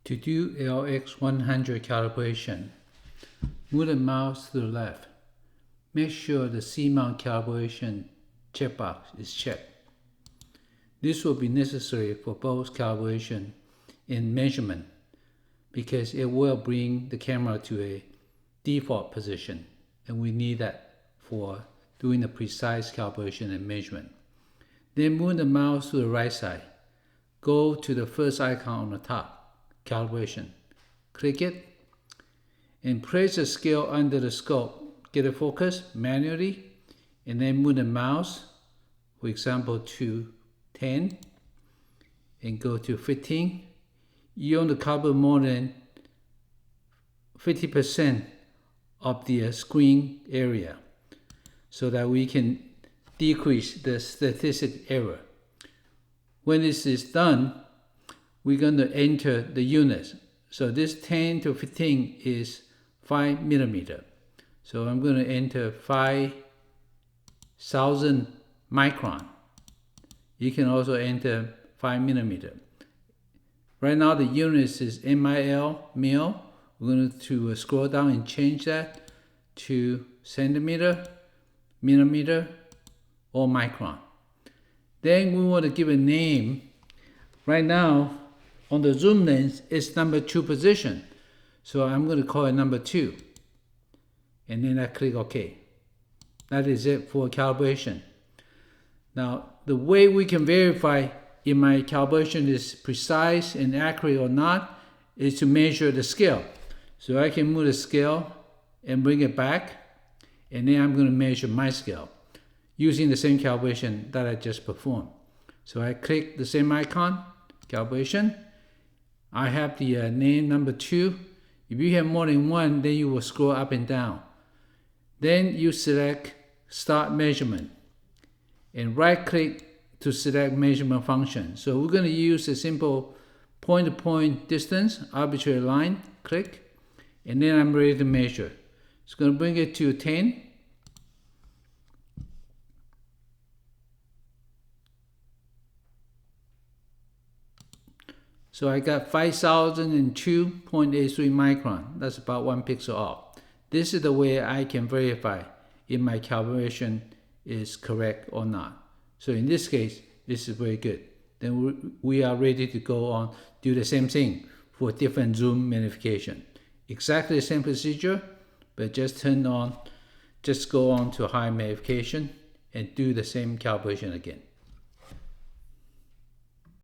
To do LX100 calibration, move the mouse to the left. Make sure the C-mount calibration checkbox is checked. This will be necessary for both calibration and measurement because it will bring the camera to a default position, and we need that for doing the precise calibration and measurement. Then move the mouse to the right side. Go to the first icon on the top, calibration. Click it and place the scale under the scope. Get it focused manually and then move the mouse, for example, to 10 and go to 15. You want to cover more than 50% of the screen area so that we can decrease the statistic error. When this is done, we're going to enter the units. So this 10 to 15 is 5 millimeter. So I'm going to enter 5,000 micron. You can also enter 5 millimeter. Right now the units is mil, mil. We're going to scroll down and change that to centimeter, millimeter, or micron. Then we want to give a name. Right now on the zoom lens it's number 2 position. So I'm going to call it number 2. And then I click OK. That is it for calibration. Now the way we can verify if my calibration is precise and accurate or not is to measure the scale. So I can move the scale and bring it back, and then I'm going to measure my scale using the same calibration that I just performed. So I click the same icon, calibration. I have the name number 2. If you have more than one, then you will scroll up and down. Then you select Start Measurement and right click to select measurement function. So we're going to use a simple point-to-point distance, arbitrary line, click, and then I'm ready to measure. It's going to bring it to 10. So I got 5002.83 micron. That's about 1 pixel off. This is the way I can verify if my calibration is correct or not. So in this case, this is very good. Then we are ready to go on, do the same thing for different zoom magnification. Exactly the same procedure, but just go on to high magnification and do the same calibration again.